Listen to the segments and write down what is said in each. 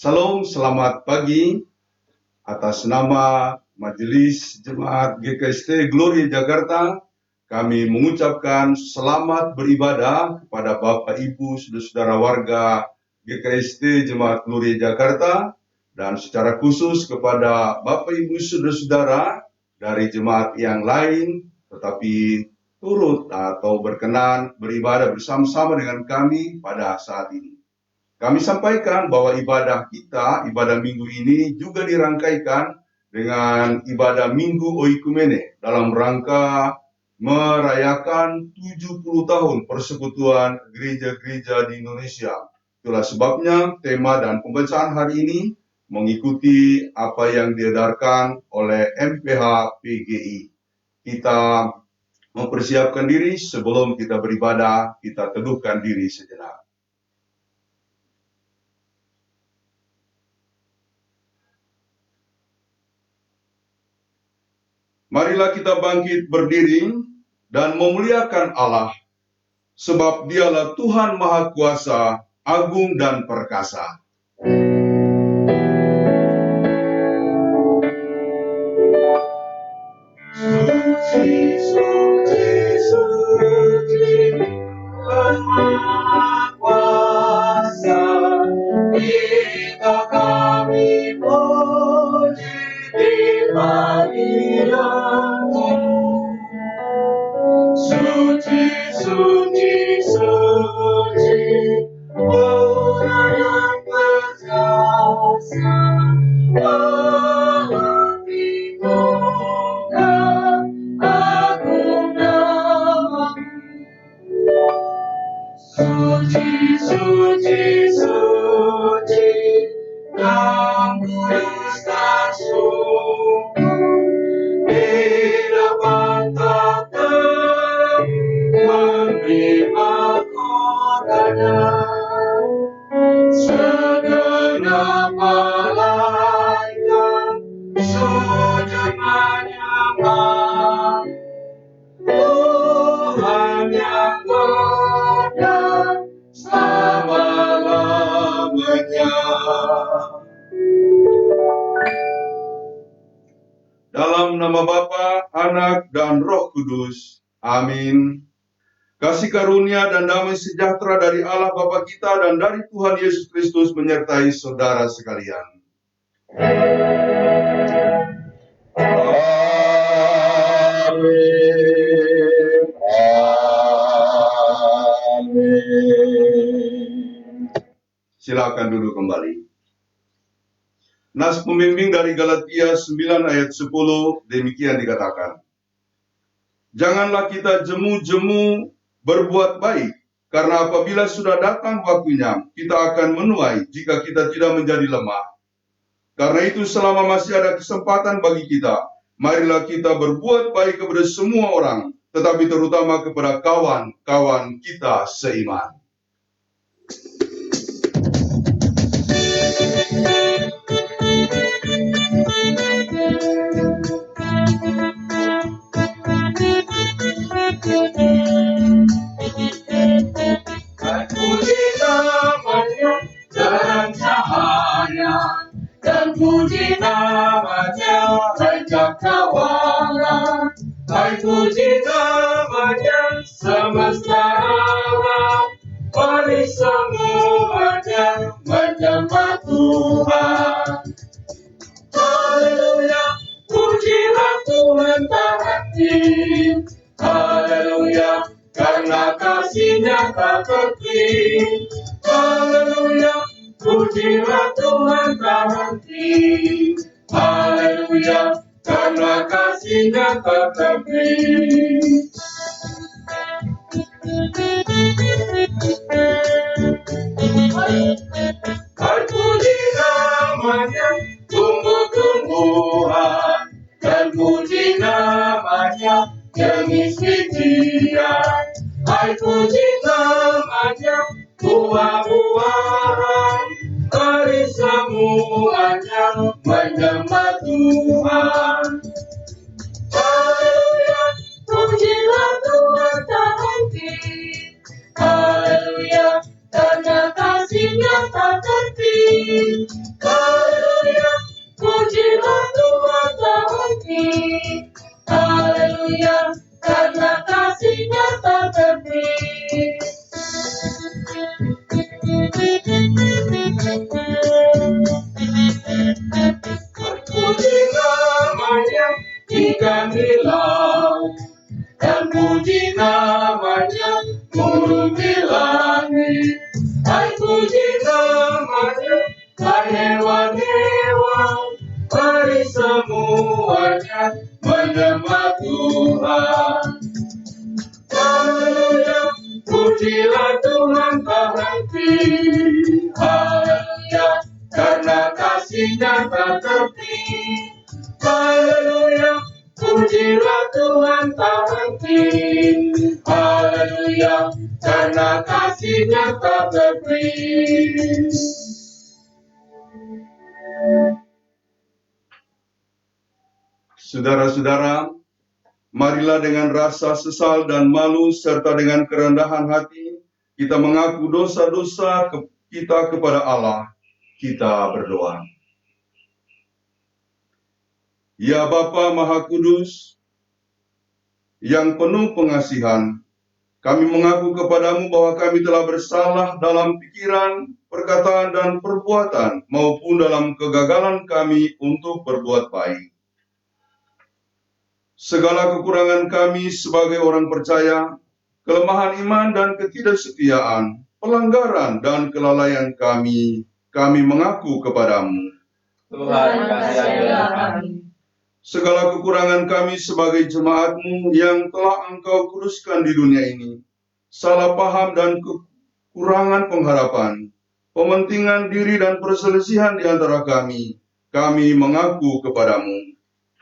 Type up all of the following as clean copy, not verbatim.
Salam, selamat pagi. Atas nama Majelis Jemaat GKST Gloria Jakarta, kami mengucapkan selamat beribadah kepada Bapak Ibu saudara-saudara warga GKST Jemaat Gloria Jakarta, dan secara khusus kepada Bapak Ibu saudara-saudara dari jemaat yang lain, tetapi turut atau berkenan beribadah bersama-sama dengan kami pada saat ini. Kami sampaikan bahwa ibadah kita, ibadah minggu ini juga dirangkaikan dengan ibadah Minggu Oikumene dalam rangka merayakan 70 tahun persekutuan gereja-gereja di Indonesia. Itulah sebabnya tema dan pembacaan hari ini mengikuti apa yang diedarkan oleh MPH PGI. Kita mempersiapkan diri sebelum kita beribadah, kita teduhkan diri sejenak. Marilah kita bangkit berdiri dan memuliakan Allah, sebab Dialah Tuhan Maha Kuasa, agung dan perkasa. Suci, suci, suci, Tuhan Maha Kuasa, kita kami puji di panggilan-Mu. Suci, suci, suci, Tuhan yang berkuasa, Allah Tritunggal, agung nama-Mu. Suci, suci, suci, Yang kudus dan sungguh, di depan tahta memberi mahkotanya. Segenap malaikat sujud menyembah Tuhan yang benar selama-lamanya. Dalam nama Bapa, Anak, dan Roh Kudus. Amin. Kasih karunia dan damai sejahtera dari Allah Bapa kita dan dari Tuhan Yesus Kristus menyertai saudara sekalian. Amin. Amin. Silakan duduk kembali. Nas pembimbing dari Galatia 9 ayat 10 demikian dikatakan. Janganlah kita jemu-jemu berbuat baik, karena apabila sudah datang waktunya, kita akan menuai jika kita tidak menjadi lemah. Karena itu selama masih ada kesempatan bagi kita, marilah kita berbuat baik kepada semua orang, tetapi terutama kepada kawan-kawan kita seiman. Puji namanya terang cahaya, dan puji namanya banyak kawangan. Hai puji namanya semesta alam, mari semuanya menyembah Tuhan. Haleluya, pujilah Tuhan tak henti. Haleluya, karena kasih-Nya tak henti. Haleluya, pujilah Tuhan tak henti. Haleluya, karena kasih-Nya tak henti. Hai puji namanya tumbuh-tumbuhan, dan puji namanya jenis bijian. Hai puji namanya buah-buahan, mari semuanya menyembah Tuhan. Haleluya, pujilah Tuhan tak henti. Haleluya, karena kasih-Nya tak henti. burung di langit, hai puji namanya, hai hewan-hewan, mari semuanya menyembah Tuhan. Haleluya, pujilah Tuhan tak henti. Haleluya, karena kasih-Nya tak tepi. Haleluya, pujilah Tuhan tak henti. Haleluya, karena kasih-Nya tak tepi. Saudara-saudara, marilah dengan rasa sesal dan malu serta dengan kerendahan hati kita mengaku dosa-dosa kita kepada Allah. Kita berdoa. Ya Bapa Maha Kudus, yang penuh pengasihan, kami mengaku kepadamu bahwa kami telah bersalah dalam pikiran, perkataan, dan perbuatan, maupun dalam kegagalan kami untuk berbuat baik. Segala kekurangan kami sebagai orang percaya, kelemahan iman dan ketidaksetiaan, pelanggaran dan kelalaian kami mengaku kepadamu. Tuhan, kasihanilah kami. Segala kekurangan kami sebagai jemaat-Mu yang telah Engkau kuduskan di dunia ini, salah paham dan kekurangan pengharapan, pementingan diri dan perselisihan di antara kami mengaku kepadamu.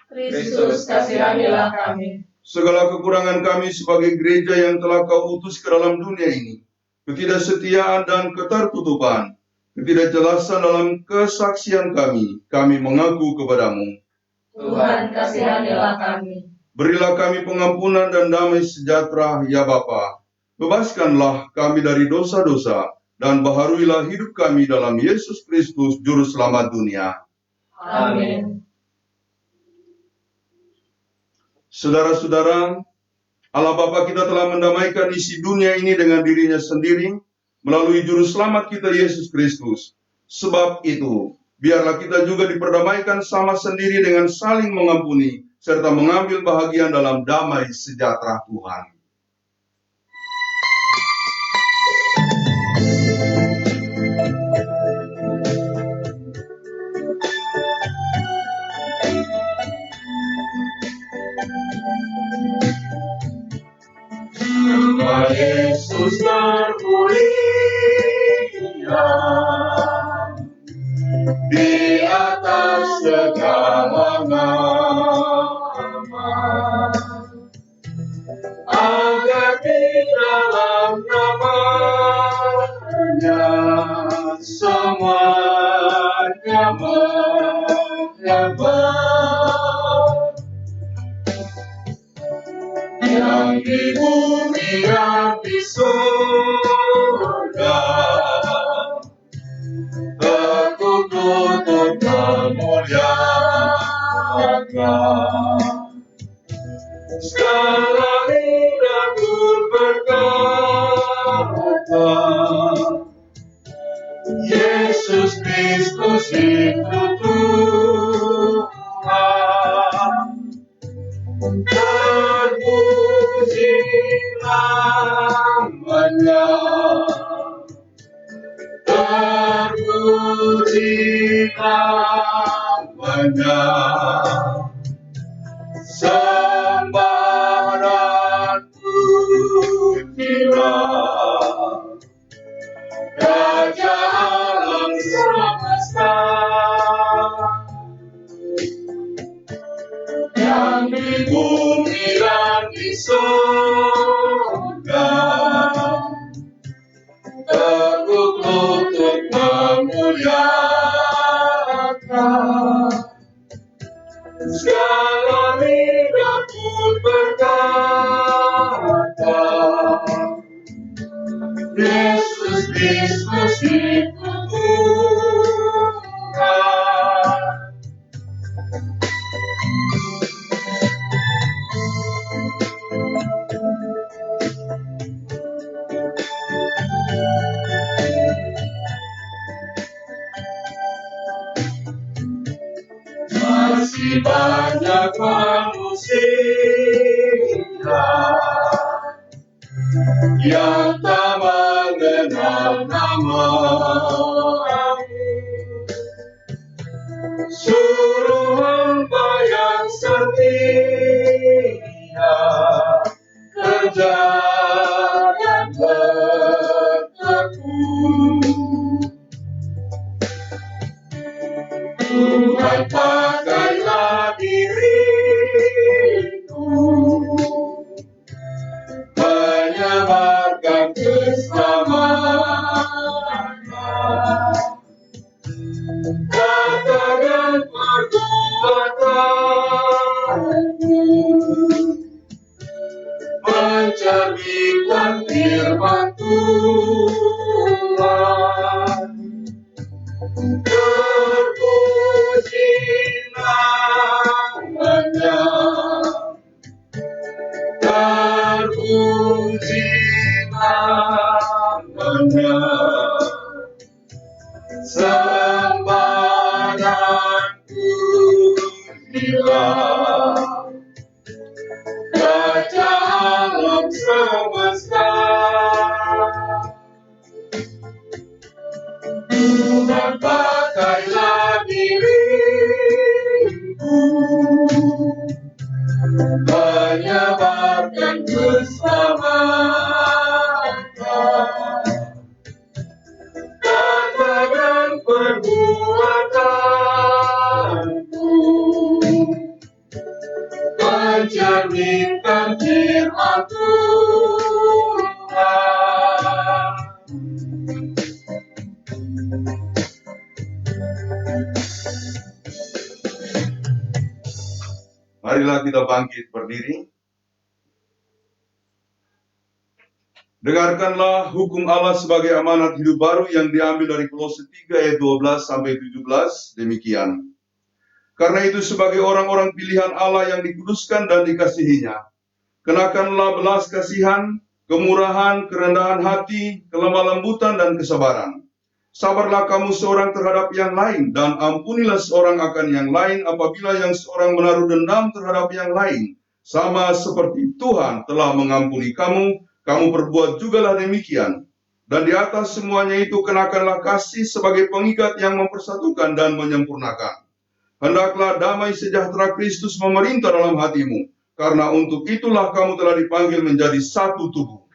Kristus, kasihanilah kami. Segala kekurangan kami sebagai gereja yang telah Kau utus ke dalam dunia ini, ketidaksetiaan dan ketertutupan, ketidakjelasan dalam kesaksian kami mengaku kepadamu. Tuhan, kasihanilah kami. Berilah kami pengampunan dan damai sejahtera, ya Bapa. Bebaskanlah kami dari dosa-dosa, dan baharuilah hidup kami dalam Yesus Kristus, Juru Selamat dunia. Amin. Saudara-saudara, Allah Bapa kita telah mendamaikan isi dunia ini dengan dirinya sendiri, melalui Juru Selamat kita Yesus Kristus. Sebab itu, biarlah kita juga diperdamaikan sama sendiri dengan saling mengampuni, serta mengambil bahagian dalam damai sejahtera Tuhan. Nama Yesus termulia di atas segala nama, agar di dalam namanya semuanya menyembah, yang di bumi yang di surga, tertutup memuliakan. Segala lidah pun berkata, Yesus Kristus itu Tuhan. Terpuji namanya, terpuji namanya, sembah dan pujilah Raja alam semesta, yang di bumi dan di surga, teguk lutut memuliakan. Segala lidah pun berkata, Yesus Kristus itu Tuhan. Masih banyak manusia yang tak mengenal nama-Mu. Suruh hamba yang setia kerja dan bertekun. Tuhan pakailah diriku, menyebarkan keselamatan, kata dan perbuatanku, mencerminkan firman Tuhan. Terpuji namanya, terpuji namanya, sembah dan pujilah Raja alam semesta. Tuhan pakailah diriku, menyebarkan keselamatan, kata dan perbuatanku, mencerminkan firman Tuhan. Marilah kita bangkit berdiri. Dengarkanlah hukum Allah sebagai amanat hidup baru yang diambil dari Kolose 3 ayat 12 sampai 17. Demikian. Karena itu sebagai orang-orang pilihan Allah yang dikuduskan dan dikasihinya, kenakanlah belas kasihan, kemurahan, kerendahan hati, kelemah lembutan dan kesabaran. Sabarlah kamu seorang terhadap yang lain, dan ampunilah seorang akan yang lain apabila yang seorang menaruh dendam terhadap yang lain. Sama seperti Tuhan telah mengampuni kamu, kamu perbuat jugalah demikian. Dan di atas semuanya itu kenakanlah kasih sebagai pengikat yang mempersatukan dan menyempurnakan. Hendaklah damai sejahtera Kristus memerintah dalam hatimu, karena untuk itulah kamu telah dipanggil menjadi satu tubuh.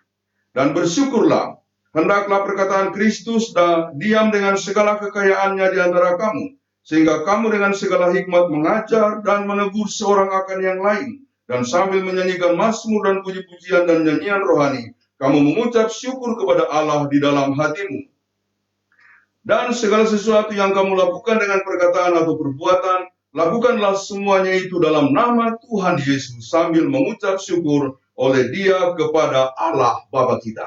Dan bersyukurlah, hendaklah perkataan Kristus diam dengan segala kekayaannya di antara kamu, sehingga kamu dengan segala hikmat mengajar dan menegur seorang akan yang lain, dan sambil menyanyikan mazmur dan puji-pujian dan nyanyian rohani, kamu mengucap syukur kepada Allah di dalam hatimu. Dan segala sesuatu yang kamu lakukan dengan perkataan atau perbuatan, lakukanlah semuanya itu dalam nama Tuhan Yesus, sambil mengucap syukur oleh Dia kepada Allah Bapa kita.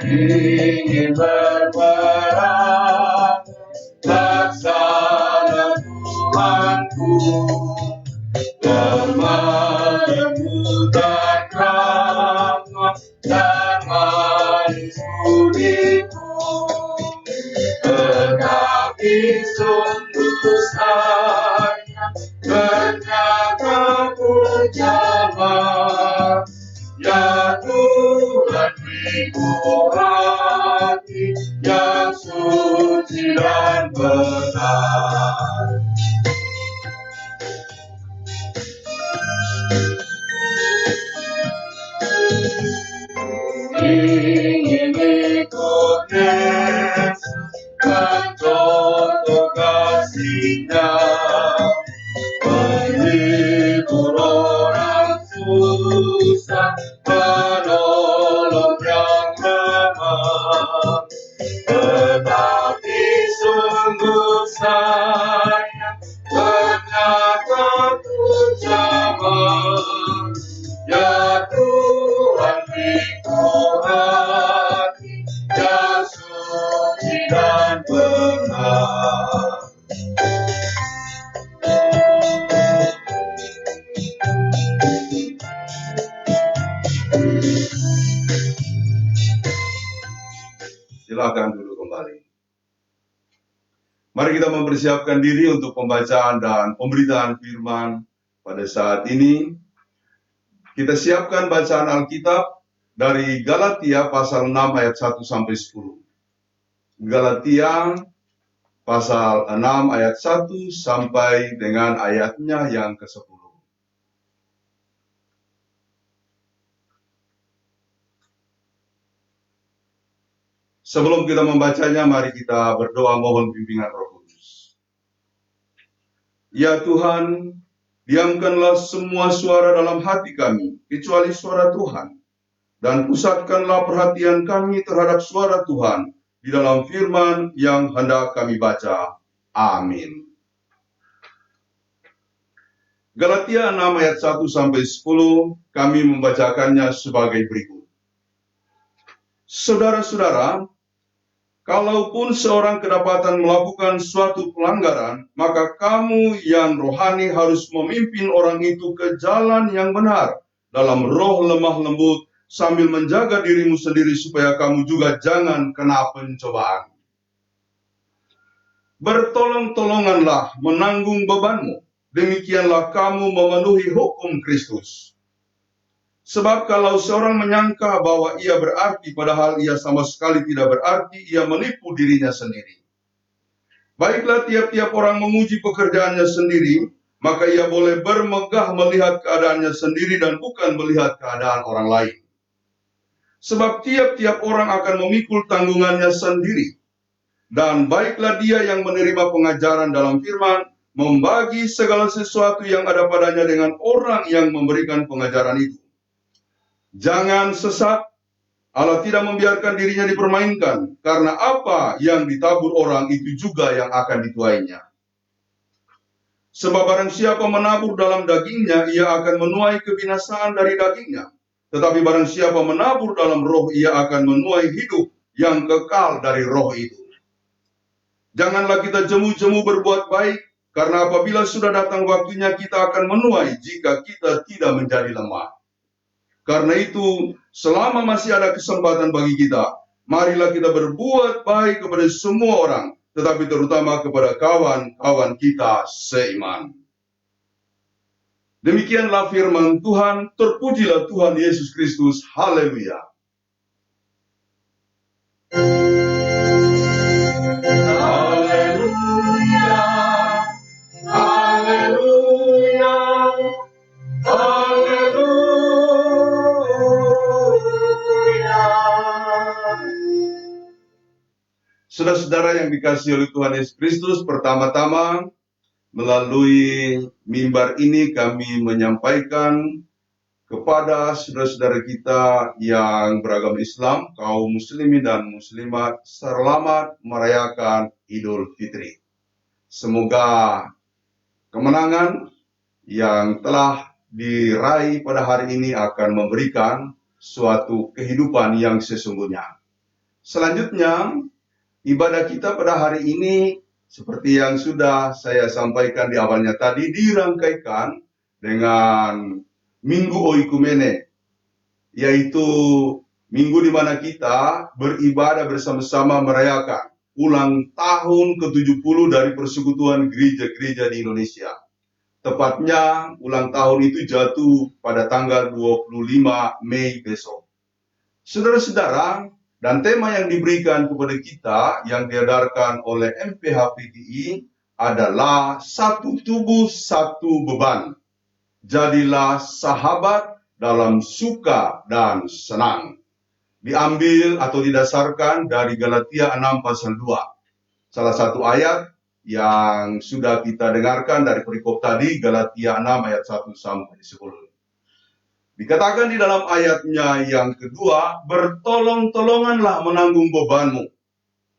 Ingin berperang, laksana Tuhanku, lemah lembut dan ramah dan manis budiku, tetapi sungguh sayang ternyata kejamah. Ya Tuhan, beriku hati yang suci dan benar. Ingin ikut Yesus, mencontoh kasih-Nya, menghibur orang susah, menolong yang lemah, tetapi sungguh sayang dan benar. Silakan duduk kembali. Mari kita mempersiapkan diri untuk pembacaan dan pemberitaan firman pada saat ini. Kita siapkan bacaan Alkitab dari Galatia pasal 6 ayat 1 sampai 10. Galatia pasal 6 ayat 1 sampai dengan ayatnya yang ke-10. Sebelum kita membacanya, mari kita berdoa mohon bimbingan Roh Kudus. Ya Tuhan, diamkanlah semua suara dalam hati kami, kecuali suara Tuhan. Dan pusatkanlah perhatian kami terhadap suara Tuhan di dalam firman yang hendak kami baca. Amin. Galatia 6 ayat 1 sampai 10, kami membacakannya sebagai berikut. Saudara-saudara, kalaupun seorang kedapatan melakukan suatu pelanggaran, maka kamu yang rohani harus memimpin orang itu ke jalan yang benar, dalam roh lemah lembut, sambil menjaga dirimu sendiri supaya kamu juga jangan kena pencobaan. Bertolong-tolonganlah menanggung bebanmu, demikianlah kamu memenuhi hukum Kristus. Sebab kalau seorang menyangka bahwa ia berarti padahal ia sama sekali tidak berarti, ia menipu dirinya sendiri. Baiklah tiap-tiap orang memuji pekerjaannya sendiri, maka ia boleh bermegah melihat keadaannya sendiri dan bukan melihat keadaan orang lain. Sebab tiap-tiap orang akan memikul tanggungannya sendiri. Dan baiklah dia yang menerima pengajaran dalam firman, membagi segala sesuatu yang ada padanya dengan orang yang memberikan pengajaran itu. Jangan sesat, Allah tidak membiarkan dirinya dipermainkan, karena apa yang ditabur orang itu juga yang akan dituainya. Sebab barang siapa menabur dalam dagingnya, ia akan menuai kebinasaan dari dagingnya. Tetapi barang siapa menabur dalam roh, ia akan menuai hidup yang kekal dari roh itu. Janganlah kita jemu-jemu berbuat baik, karena apabila sudah datang waktunya kita akan menuai jika kita tidak menjadi lemah. Karena itu, selama masih ada kesempatan bagi kita, marilah kita berbuat baik kepada semua orang, tetapi terutama kepada kawan-kawan kita seiman. Demikianlah firman Tuhan, terpujilah Tuhan Yesus Kristus, haleluya. Haleluya, haleluya, haleluya. Saudara-saudara yang dikasihi oleh Tuhan Yesus Kristus, pertama-tama melalui mimbar ini kami menyampaikan kepada saudara-saudara kita yang beragama Islam, kaum muslimin dan muslimat, selamat merayakan Idul Fitri. Semoga kemenangan yang telah diraih pada hari ini akan memberikan suatu kehidupan yang sesungguhnya. Selanjutnya, ibadah kita pada hari ini, seperti yang sudah saya sampaikan di awalnya tadi, dirangkaikan dengan Minggu Oikumene, yaitu minggu di mana kita beribadah bersama-sama merayakan ulang tahun ke-70 dari Persekutuan Gereja-Gereja di Indonesia. Tepatnya ulang tahun itu jatuh pada tanggal 25 Mei besok. Saudara-saudara, dan tema yang diberikan kepada kita yang diedarkan oleh MPHPTI adalah satu tubuh, satu beban. Jadilah sahabat dalam suka dan senang. Diambil atau didasarkan dari Galatia 6 pasal 2. Salah satu ayat yang sudah kita dengarkan dari perikop tadi, Galatia 6 ayat 1 sampai 10. Dikatakan di dalam ayatnya yang kedua, bertolong-tolonganlah menanggung bebanmu.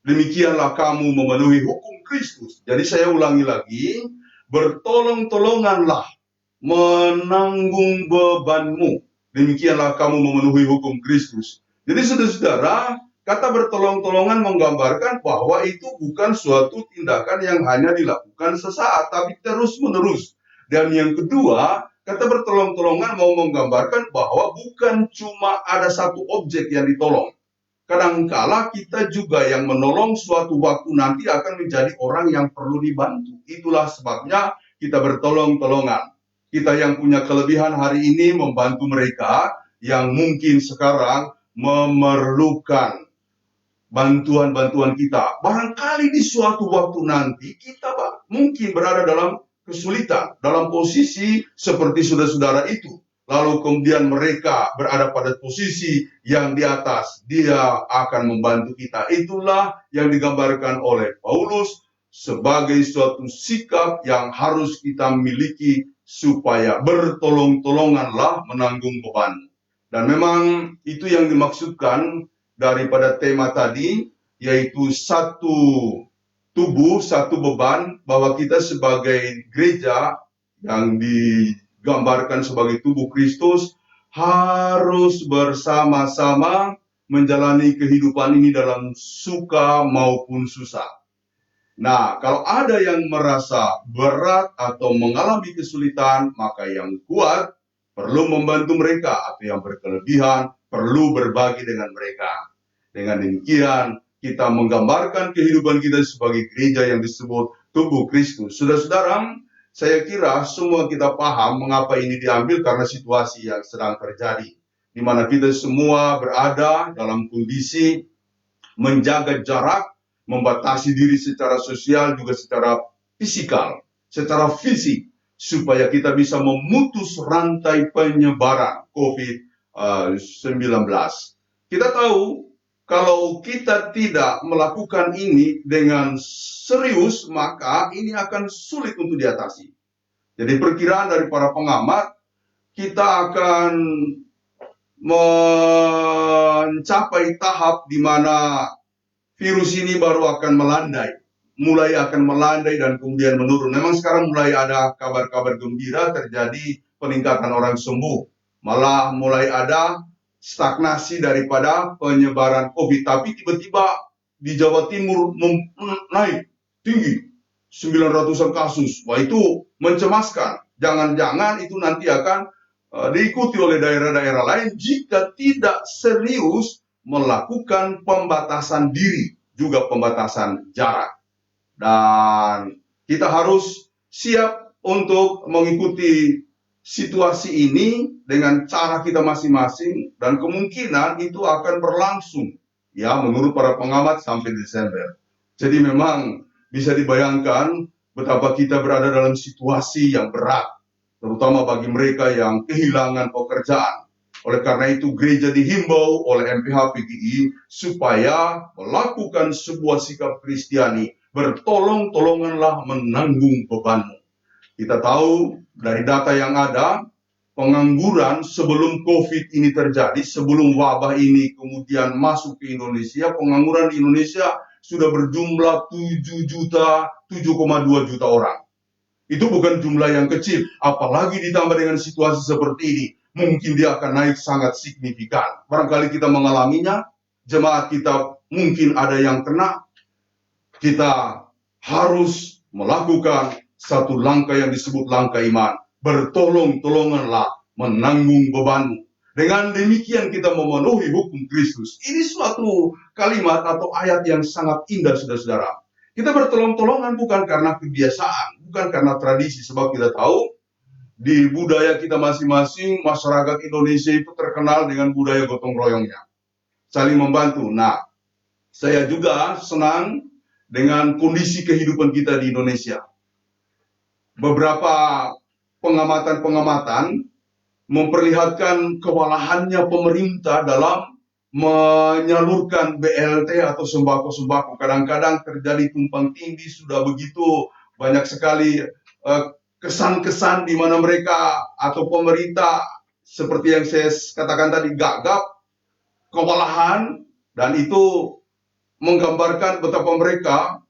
Demikianlah kamu memenuhi hukum Kristus. Jadi saya ulangi lagi, bertolong-tolonganlah menanggung bebanmu. Demikianlah kamu memenuhi hukum Kristus. Jadi saudara-saudara, kata bertolong-tolongan menggambarkan bahwa itu bukan suatu tindakan yang hanya dilakukan sesaat, tapi terus-menerus. Dan yang kedua, kata bertolong-tolongan mau menggambarkan bahwa bukan cuma ada satu objek yang ditolong. Kadangkala kita juga yang menolong suatu waktu nanti akan menjadi orang yang perlu dibantu. Itulah sebabnya kita bertolong-tolongan. Kita yang punya kelebihan hari ini membantu mereka yang mungkin sekarang memerlukan bantuan-bantuan kita. Barangkali di suatu waktu nanti kita mungkin berada dalam kesulitan, dalam posisi seperti saudara-saudara itu. Lalu kemudian mereka berada pada posisi yang di atas, dia akan membantu kita. Itulah yang digambarkan oleh Paulus sebagai suatu sikap yang harus kita miliki supaya bertolong-tolonganlah menanggung beban. Dan memang itu yang dimaksudkan daripada tema tadi, yaitu satu tubuh, satu beban, bahwa kita sebagai gereja yang digambarkan sebagai tubuh Kristus harus bersama-sama menjalani kehidupan ini dalam suka maupun susah. Nah, kalau ada yang merasa berat atau mengalami kesulitan, maka yang kuat perlu membantu mereka, atau yang berkelebihan perlu berbagi dengan mereka. Dengan demikian, kita menggambarkan kehidupan kita sebagai gereja yang disebut tubuh Kristus. Saudara-saudara, saya kira semua kita paham mengapa ini diambil, karena situasi yang sedang terjadi, di mana kita semua berada dalam kondisi menjaga jarak, membatasi diri secara sosial, juga secara fisikal, secara fisik, supaya kita bisa memutus rantai penyebaran COVID-19. Kita tahu, kalau kita tidak melakukan ini dengan serius, maka ini akan sulit untuk diatasi. Jadi perkiraan dari para pengamat, kita akan mencapai tahap di mana virus ini baru akan mulai akan melandai dan kemudian menurun. Memang sekarang mulai ada kabar-kabar gembira, terjadi peningkatan orang sembuh. Malah mulai ada stagnasi daripada penyebaran COVID. Tapi tiba-tiba di Jawa Timur naik tinggi, 900-an kasus. Wah, itu mencemaskan. Jangan-jangan itu nanti akan diikuti oleh daerah-daerah lain jika tidak serius melakukan pembatasan diri, juga pembatasan jarak. Dan kita harus siap untuk mengikuti situasi ini dengan cara kita masing-masing, dan kemungkinan itu akan berlangsung, ya, menurut para pengamat sampai Desember. Jadi memang bisa dibayangkan betapa kita berada dalam situasi yang berat, terutama bagi mereka yang kehilangan pekerjaan. Oleh karena itu, gereja dihimbau oleh MPH PGI supaya melakukan sebuah sikap Kristiani, bertolong-tolonganlah menanggung bebanmu. Kita tahu dari data yang ada, pengangguran sebelum COVID ini terjadi, sebelum wabah ini kemudian masuk ke Indonesia, pengangguran di Indonesia sudah berjumlah 7,2 juta orang. Itu bukan jumlah yang kecil, apalagi ditambah dengan situasi seperti ini. Mungkin dia akan naik sangat signifikan. Barangkali kita mengalaminya, jemaat kita mungkin ada yang kena. Kita harus melakukan satu langkah yang disebut langkah iman. Bertolong-tolonganlah menanggung bebanmu. Dengan demikian kita memenuhi hukum Kristus. Ini suatu kalimat atau ayat yang sangat indah, saudara-saudara. Kita bertolong-tolongan bukan karena kebiasaan, bukan karena tradisi. Sebab kita tahu, di budaya kita masing-masing, masyarakat Indonesia itu terkenal dengan budaya gotong royongnya, saling membantu. Nah, saya juga senang dengan kondisi kehidupan kita di Indonesia. Beberapa pengamatan-pengamatan memperlihatkan kewalahannya pemerintah dalam menyalurkan BLT atau sembako-sembako. Kadang-kadang terjadi tumpang tindih, sudah begitu banyak sekali kesan-kesan di mana mereka atau pemerintah, seperti yang saya katakan tadi, gagap, kewalahan, dan itu menggambarkan betapa mereka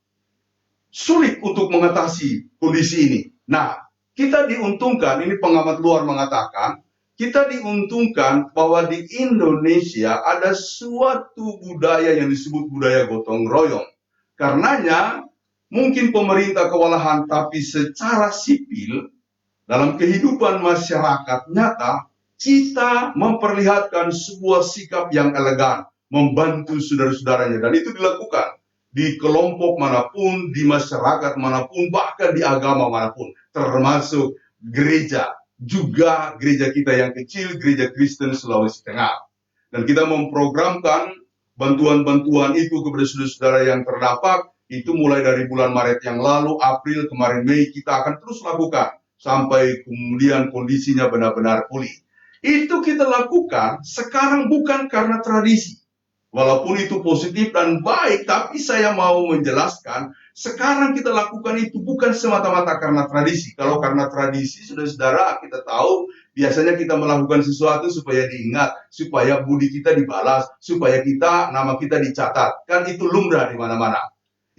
sulit untuk mengatasi kondisi ini. Nah, kita diuntungkan, ini pengamat luar mengatakan, kita diuntungkan bahwa di Indonesia ada suatu budaya yang disebut budaya gotong royong. Karenanya, mungkin pemerintah kewalahan, tapi secara sipil, dalam kehidupan masyarakat nyata, kita memperlihatkan sebuah sikap yang elegan, membantu saudara-saudaranya. Dan itu dilakukan di kelompok manapun, di masyarakat manapun, bahkan di agama manapun, termasuk gereja. Juga gereja kita yang kecil, gereja Kristen Sulawesi Tengah. Dan kita memprogramkan bantuan-bantuan itu kepada saudara-saudara yang terdampak, itu mulai dari bulan Maret yang lalu, April, kemarin Mei, kita akan terus lakukan sampai kemudian kondisinya benar-benar pulih. Itu kita lakukan sekarang bukan karena tradisi. Walaupun itu positif dan baik, tapi saya mau menjelaskan, sekarang kita lakukan itu bukan semata-mata karena tradisi. Kalau karena tradisi, saudara-saudara, kita tahu, biasanya kita melakukan sesuatu supaya diingat, supaya budi kita dibalas, supaya nama kita dicatat. Kan itu lumrah di mana-mana.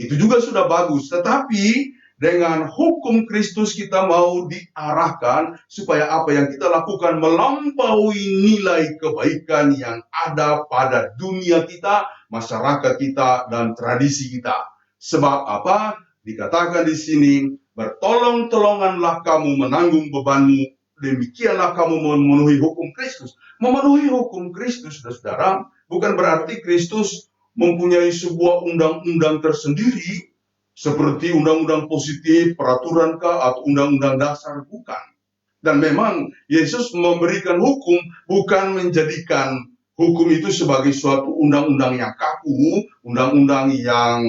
Itu juga sudah bagus, tetapi dengan hukum Kristus kita mau diarahkan supaya apa yang kita lakukan melampaui nilai kebaikan yang ada pada dunia kita, masyarakat kita, dan tradisi kita. Sebab apa? Dikatakan di sini, bertolong-tolonganlah kamu menanggung bebanmu, demikianlah kamu memenuhi hukum Kristus. Memenuhi hukum Kristus, saudara, bukan berarti Kristus mempunyai sebuah undang-undang tersendiri, seperti undang-undang positif, peraturan atau undang-undang dasar, bukan. Dan memang Yesus memberikan hukum, bukan menjadikan hukum itu sebagai suatu undang-undang yang kaku, undang-undang yang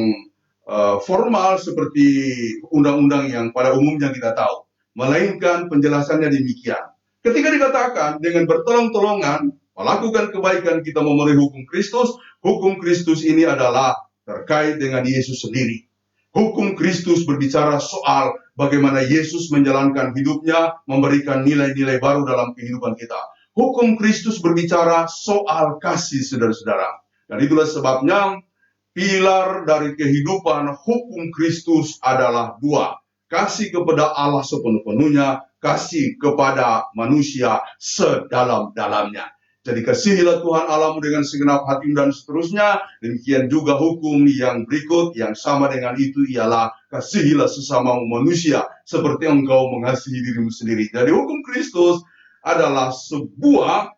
formal seperti undang-undang yang pada umumnya kita tahu. Melainkan penjelasannya demikian. Ketika dikatakan dengan bertolong-tolongan, melakukan kebaikan kita memenuhi hukum Kristus ini adalah terkait dengan Yesus sendiri. Hukum Kristus berbicara soal bagaimana Yesus menjalankan hidupnya, memberikan nilai-nilai baru dalam kehidupan kita. Hukum Kristus berbicara soal kasih, saudara-saudara. Dan itulah sebabnya pilar dari kehidupan hukum Kristus adalah dua. Kasih kepada Allah sepenuh-penuhnya, kasih kepada manusia sedalam-dalamnya. Jadi kasihilah Tuhan Allahmu dengan segenap hatimu dan seterusnya. Demikian juga hukum yang berikut yang sama dengan itu ialah kasihilah sesama manusia seperti engkau mengasihi dirimu sendiri. Jadi hukum Kristus adalah sebuah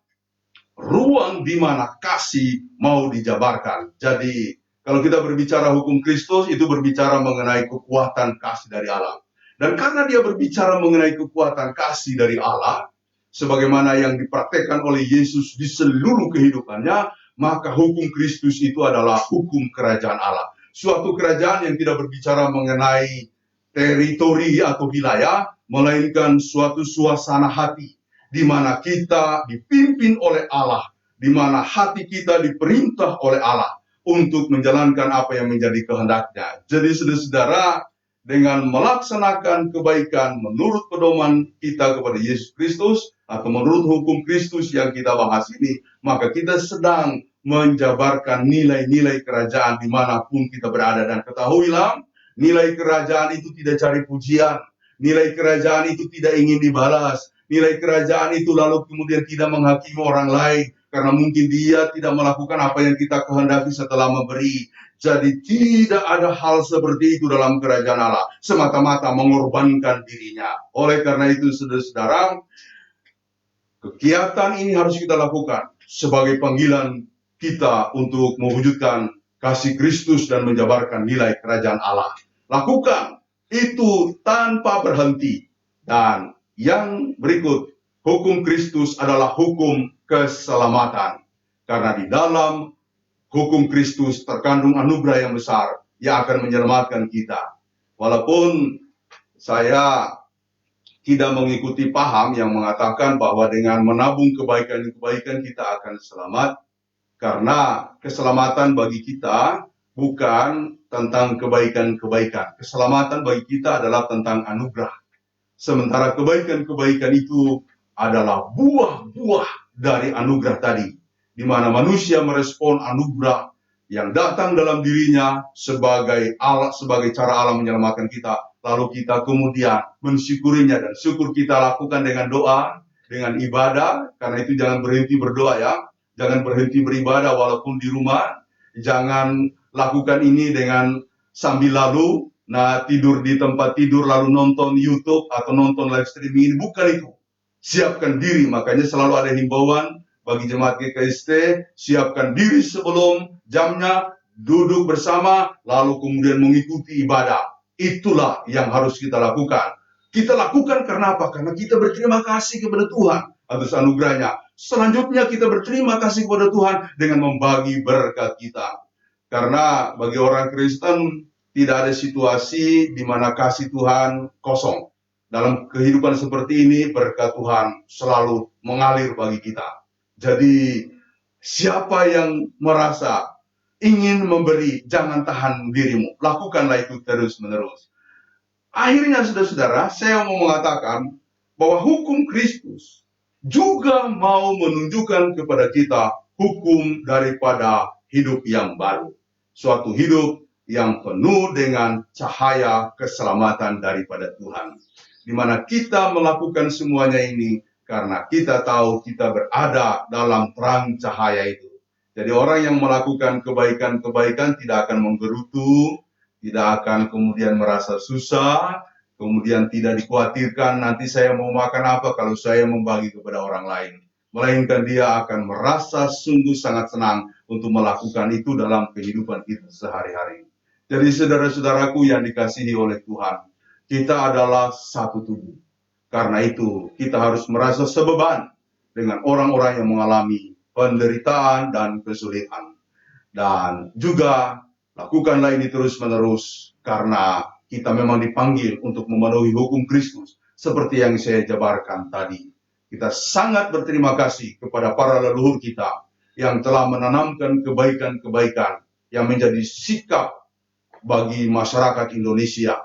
ruang di mana kasih mau dijabarkan. Jadi kalau kita berbicara hukum Kristus, itu berbicara mengenai kekuatan kasih dari Allah. Dan karena dia berbicara mengenai kekuatan kasih dari Allah, sebagaimana yang dipraktekkan oleh Yesus di seluruh kehidupannya, maka hukum Kristus itu adalah hukum kerajaan Allah. Suatu kerajaan yang tidak berbicara mengenai teritori atau wilayah, melainkan suatu suasana hati, di mana kita dipimpin oleh Allah, di mana hati kita diperintah oleh Allah untuk menjalankan apa yang menjadi kehendaknya. Jadi saudara-saudara, dengan melaksanakan kebaikan menurut pedoman kita kepada Yesus Kristus, atau menurut hukum Kristus yang kita bahas ini, maka kita sedang menjabarkan nilai-nilai kerajaan dimanapun kita berada. Dan ketahuilah, nilai kerajaan itu tidak cari pujian, nilai kerajaan itu tidak ingin dibalas, nilai kerajaan itu lalu kemudian tidak menghakimi orang lain, karena mungkin dia tidak melakukan apa yang kita kehendaki setelah memberi. Jadi tidak ada hal seperti itu dalam kerajaan Allah, semata-mata mengorbankan dirinya. Oleh karena itu, saudara-saudara, kegiatan ini harus kita lakukan sebagai panggilan kita untuk mewujudkan kasih Kristus dan menjabarkan nilai kerajaan Allah. Lakukan itu tanpa berhenti. Dan yang berikut, hukum Kristus adalah hukum keselamatan. Karena di dalam hukum Kristus terkandung anugerah yang besar yang akan menyelamatkan kita. Walaupun saya tidak mengikuti paham yang mengatakan bahwa dengan menabung kebaikan-kebaikan kita akan selamat, karena keselamatan bagi kita bukan tentang kebaikan-kebaikan. Keselamatan bagi kita adalah tentang anugerah. Sementara kebaikan-kebaikan itu adalah buah-buah dari anugerah tadi, di mana manusia merespon anugerah yang datang dalam dirinya sebagai cara Allah menyelamatkan kita. Lalu kita kemudian mensyukurinya, dan syukur kita lakukan dengan doa, dengan ibadah, karena itu jangan berhenti berdoa ya. Jangan berhenti beribadah walaupun di rumah. Jangan lakukan ini dengan sambil lalu, tidur di tempat tidur lalu nonton YouTube atau nonton live streaming. Ini bukan itu. Siapkan diri, makanya selalu ada himbauan bagi jemaat GKST, siapkan diri sebelum jamnya, duduk bersama, lalu kemudian mengikuti ibadah. Itulah yang harus kita lakukan. Kita lakukan karena apa? Karena kita berterima kasih kepada Tuhan atas anugerahnya. Selanjutnya kita berterima kasih kepada Tuhan dengan membagi berkat kita. Karena bagi orang Kristen tidak ada situasi di mana kasih Tuhan kosong. Dalam kehidupan seperti ini berkat Tuhan selalu mengalir bagi kita. Jadi siapa yang merasa ingin memberi, jangan tahan dirimu. Lakukanlah itu terus-menerus. Akhirnya saudara-saudara, saya mau mengatakan bahwa hukum Kristus juga mau menunjukkan kepada kita hukum daripada hidup yang baru. Suatu hidup yang penuh dengan cahaya keselamatan daripada Tuhan. Di mana kita melakukan semuanya ini karena kita tahu kita berada dalam terang cahaya itu. Jadi orang yang melakukan kebaikan-kebaikan tidak akan menggerutu, tidak akan kemudian merasa susah, kemudian tidak dikhawatirkan nanti saya mau makan apa kalau saya membagi kepada orang lain. Melainkan dia akan merasa sungguh sangat senang untuk melakukan itu dalam kehidupan kita sehari-hari. Jadi saudara-saudaraku yang dikasihi oleh Tuhan, kita adalah satu tubuh. Karena itu kita harus merasa sebeban dengan orang-orang yang mengalami penderitaan dan kesulitan. Dan juga lakukanlah ini terus-menerus karena kita memang dipanggil untuk memenuhi hukum Kristus seperti yang saya jabarkan tadi. Kita sangat berterima kasih kepada para leluhur kita yang telah menanamkan kebaikan-kebaikan yang menjadi sikap bagi masyarakat Indonesia,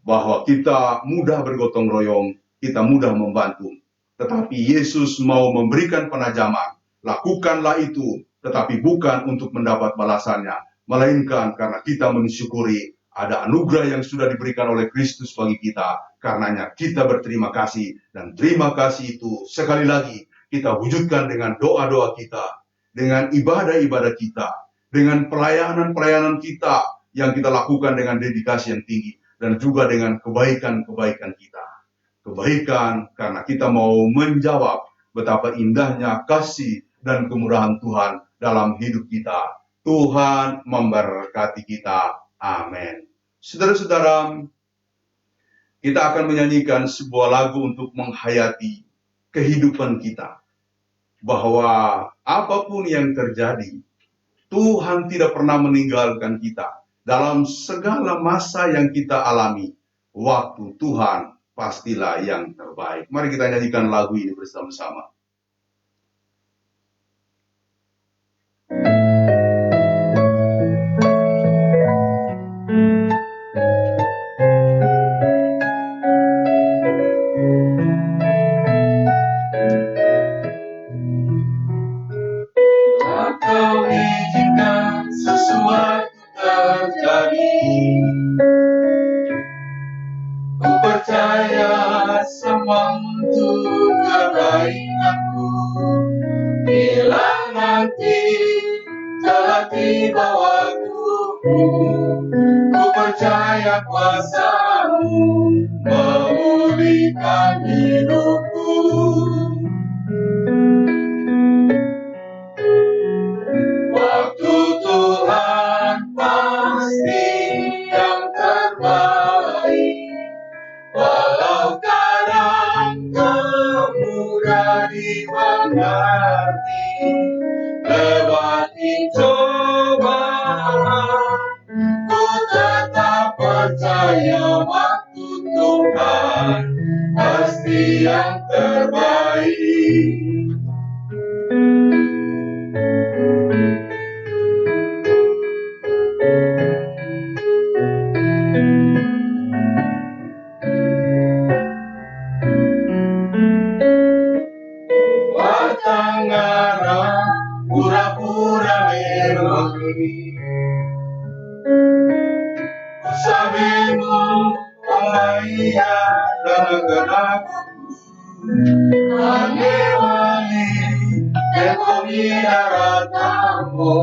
bahwa kita mudah bergotong royong, kita mudah membantu. Tetapi Yesus mau memberikan penajaman, lakukanlah itu, tetapi bukan untuk mendapat balasannya, melainkan karena kita mensyukuri ada anugerah yang sudah diberikan oleh Kristus bagi kita. Karenanya kita berterima kasih, dan terima kasih itu sekali lagi kita wujudkan dengan doa-doa kita, dengan ibadah-ibadah kita, dengan pelayanan-pelayanan kita yang kita lakukan dengan dedikasi yang tinggi, dan juga dengan kebaikan-kebaikan kita. Kebaikan karena kita mau menjawab betapa indahnya kasih dan kemurahan Tuhan dalam hidup kita. Tuhan memberkati kita. Amin. Saudara-saudara, kita akan menyanyikan sebuah lagu untuk menghayati kehidupan kita. Bahwa apapun yang terjadi, Tuhan tidak pernah meninggalkan kita. Dalam segala masa yang kita alami, waktu Tuhan pastilah yang terbaik. Mari kita nyanyikan lagu ini bersama-sama. Kau izinkan sesuatu terjadi. Ku percaya semua untuk kebaikanku. Bila nanti telah tiba waktumu, ku percaya kuasa-Mu memulihkan hidupku. Waktu Tuhan pasti yang terbaik. Walau kadang mudah dimengerti, lewati cobaan, ku tetap percaya waktu Tuhan pasti yang terbaik. Watangara pura-pura memahami, usahamu pemaiya dalam kenakaku. Angewali tekomi daratamu,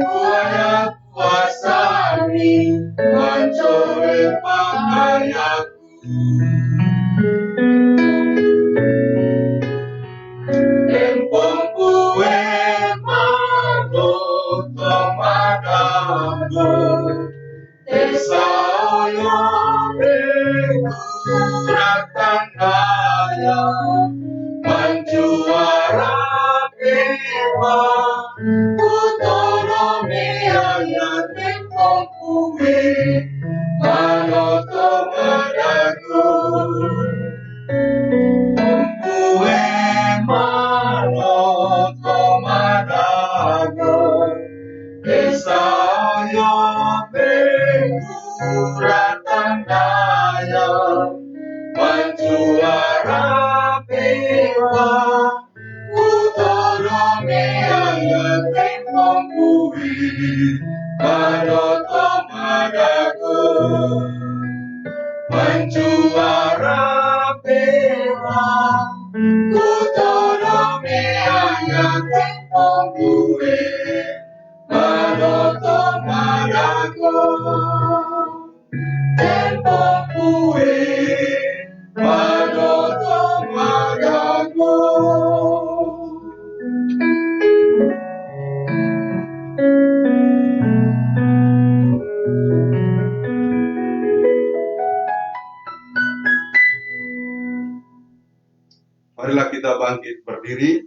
kuaya kuasani mencuri pakaianku. Tempong kue manut tomadamu, Esauyo berkuratan daya, menjuara dewa, kutonomi ayat tempong kue manut tomadamu. Kue manut tomadamu, Esauyo berkuratan daya, menjuara dewa, kutonomi ayat tempong kue manut tomadamu. Menjuara dewa, kutonomi ayat tempong kue manut tomadamu. Tempong kue manut tomadamu. Marilah kita bangkit berdiri.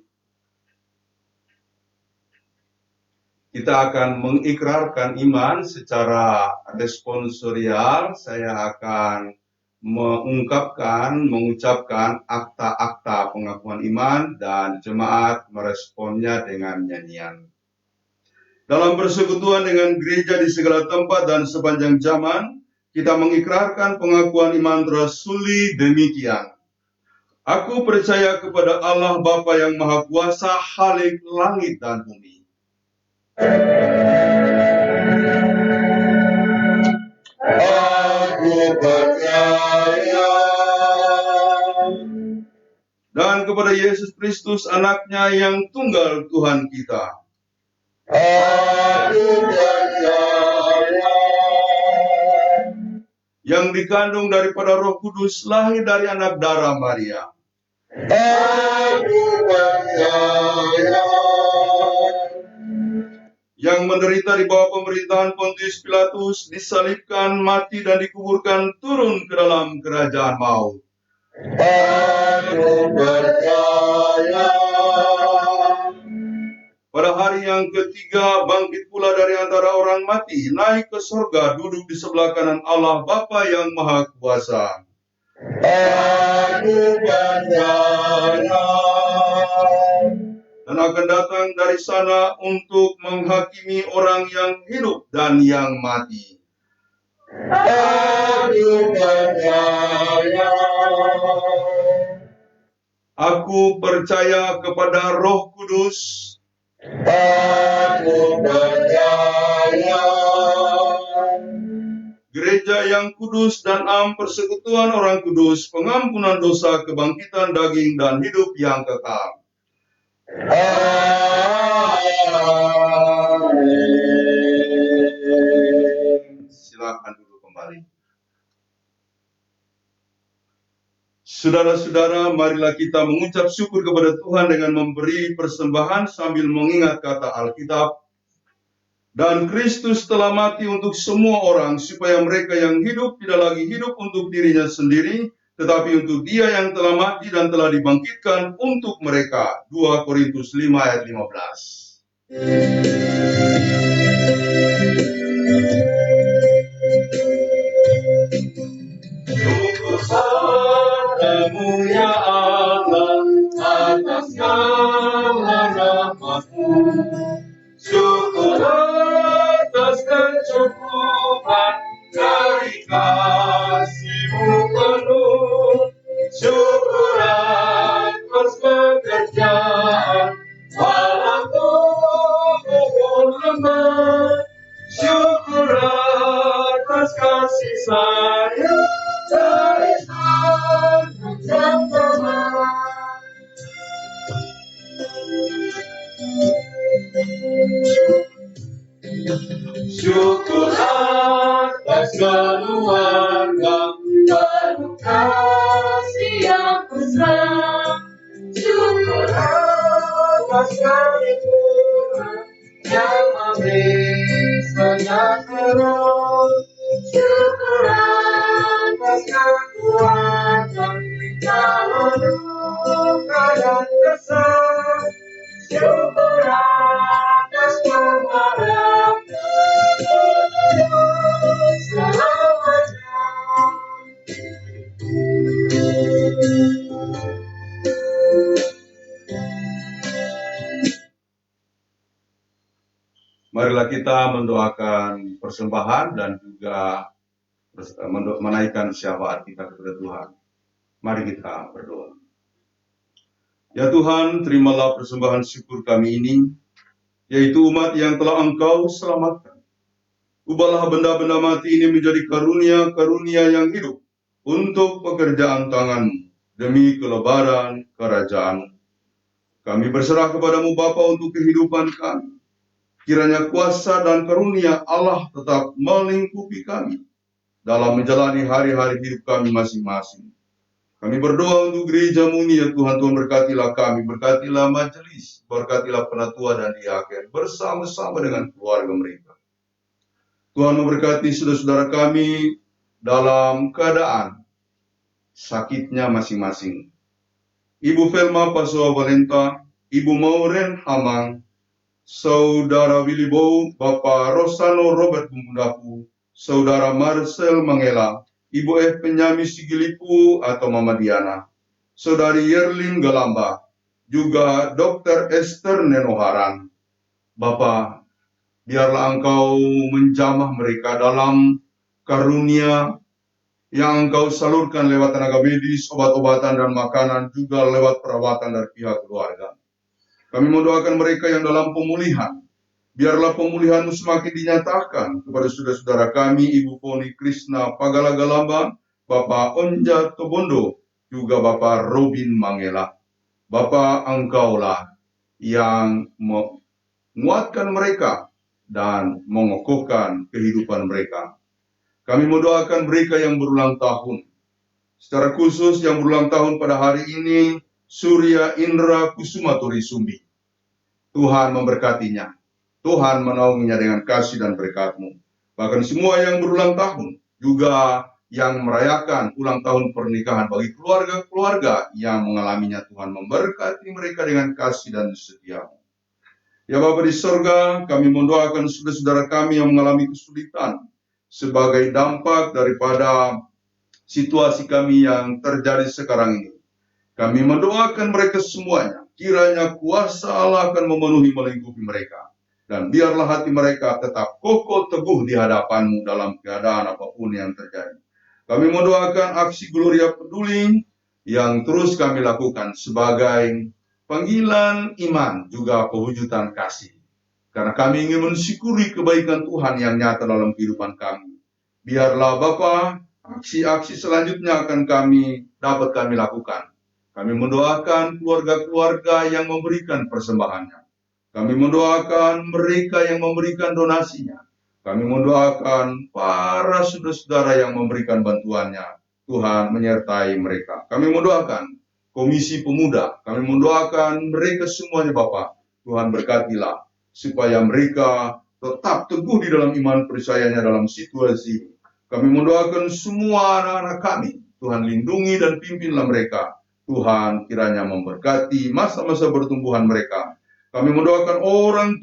Kita akan mengikrarkan iman secara responsorial. Saya akan mengucapkan akta-akta pengakuan iman dan jemaat meresponnya dengan nyanyian. Dalam persekutuan dengan gereja di segala tempat dan sepanjang zaman, kita mengikrarkan pengakuan iman rasuli demikian. Aku percaya kepada Allah Bapa yang Maha Kuasa, Khalik langit dan bumi. Aku percaya. Dan kepada Yesus Kristus, anaknya yang tunggal Tuhan kita. Aku percaya. Yang dikandung daripada Roh Kudus, lahir dari anak darah Maria. Aku percaya. Yang menderita di bawah pemerintahan Pontius Pilatus, disalibkan, mati dan dikuburkan, turun ke dalam kerajaan maut. Aku percaya. Pada hari yang ketiga, bangkit pula dari antara orang mati, naik ke surga, duduk di sebelah kanan Allah Bapa yang Maha Kuasa. Aku percaya. Dan akan datang dari sana untuk menghakimi orang yang hidup dan yang mati. Aku percaya. Aku percaya kepada Roh Kudus, Aku percaya. gereja yang kudus dan am, persekutuan orang kudus, pengampunan dosa, kebangkitan daging dan hidup yang kekal. Amin. Silakan duduk kembali. Saudara-saudara, marilah kita mengucap syukur kepada Tuhan dengan memberi persembahan sambil mengingat kata Alkitab. Dan Kristus telah mati untuk semua orang, supaya mereka yang hidup tidak lagi hidup untuk dirinya sendiri, tetapi untuk Dia yang telah mati dan telah dibangkitkan untuk mereka. 2 Korintus 5 ayat 15. Syukur padamu ya Allah atas segala rahmat-Mu. Syukur atas kecukupan dari kasih-Mu penuh. Syukur atas pekerjaan walau tubuh lemah. Syukur atas kasih sayang dari Tuhan yang telah keluarga penuh kasih yang mesra. Syukur atas kehadiran yang memberi sejahtera. Syukur atas kekuatan dalam duka dan kesal. Syukur atas kemenangan selamanya. Marilah kita mendoakan persembahan dan juga menaikkan syafaat kita kepada Tuhan. Mari kita berdoa. Ya Tuhan, terimalah persembahan syukur kami ini, yaitu umat yang telah Engkau selamatkan. Ubahlah benda-benda mati ini menjadi karunia-karunia yang hidup untuk pekerjaan tangan-Mu demi kelebaran kerajaan-Mu. Kami berserah kepadamu Bapa untuk kehidupan kami. Kiranya kuasa dan karunia Allah tetap melingkupi kami dalam menjalani hari-hari hidup kami masing-masing. Kami berdoa untuk gereja-Mu ini, ya Tuhan. Tuhan berkatilah kami, berkatilah majelis, berkatilah penatua dan diaken bersama-sama dengan keluarga mereka. Tuhan memberkati saudara-saudara kami dalam keadaan sakitnya masing-masing. Ibu Velma Pasua Valenta, Ibu Maureen Hamang, Saudara Willy Bow, Bapak Rosano Robert Bumbudapu, Saudara Marcel Mangela, Ibu F. Penyami Sigilipu atau Mama Diana, Saudari Yerlin Galamba, juga Dr. Esther Nenoharan. Bapak, biarlah Engkau menjamah mereka dalam karunia yang Engkau salurkan lewat tenaga medis, obat-obatan dan makanan, juga lewat perawatan dari pihak keluarga. Kami mendoakan mereka yang dalam pemulihan. Biarlah pemulihan-Mu semakin dinyatakan kepada saudara-saudara kami, Ibu Poni Krishna Pagala Galamba, Bapak Onja Tobondo, juga Bapak Robin Mangela. Bapak, Engkaulah yang menguatkan mereka dan mengokohkan kehidupan mereka. Kami mendoakan mereka yang berulang tahun. Secara khusus yang berulang tahun pada hari ini, Surya Indra Kusumaturi Sumbi. Tuhan memberkatinya. Tuhan menaunginya dengan kasih dan berkat-Mu. Bahkan semua yang berulang tahun, juga yang merayakan ulang tahun pernikahan bagi keluarga-keluarga yang mengalaminya, Tuhan memberkati mereka dengan kasih dan setia-Mu. Ya Bapa di sorga, kami mendoakan saudara-saudara kami yang mengalami kesulitan sebagai dampak daripada situasi kami yang terjadi sekarang ini. Kami mendoakan mereka semuanya, kiranya kuasa Allah akan memenuhi melingkupi mereka. Dan biarlah hati mereka tetap kokoh teguh di hadapan-Mu dalam keadaan apapun yang terjadi. Kami mendoakan aksi Gloria Peduli yang terus kami lakukan sebagai panggilan iman, juga pewujudan kasih. Karena kami ingin mensyukuri kebaikan Tuhan yang nyata dalam kehidupan kami. Biarlah Bapa, aksi-aksi selanjutnya akan dapat kami lakukan. Kami mendoakan keluarga-keluarga yang memberikan persembahannya. Kami mendoakan mereka yang memberikan donasinya. Kami mendoakan para saudara-saudara yang memberikan bantuannya. Tuhan menyertai mereka. Kami mendoakan Komisi Pemuda. Kami mendoakan mereka semuanya Bapak. Tuhan berkatilah supaya mereka tetap teguh di dalam iman percayanya dalam situasi ini. Kami mendoakan semua anak-anak kami. Tuhan lindungi dan pimpinlah mereka. Tuhan kiranya memberkati masa-masa pertumbuhan mereka. Kami mendoakan orang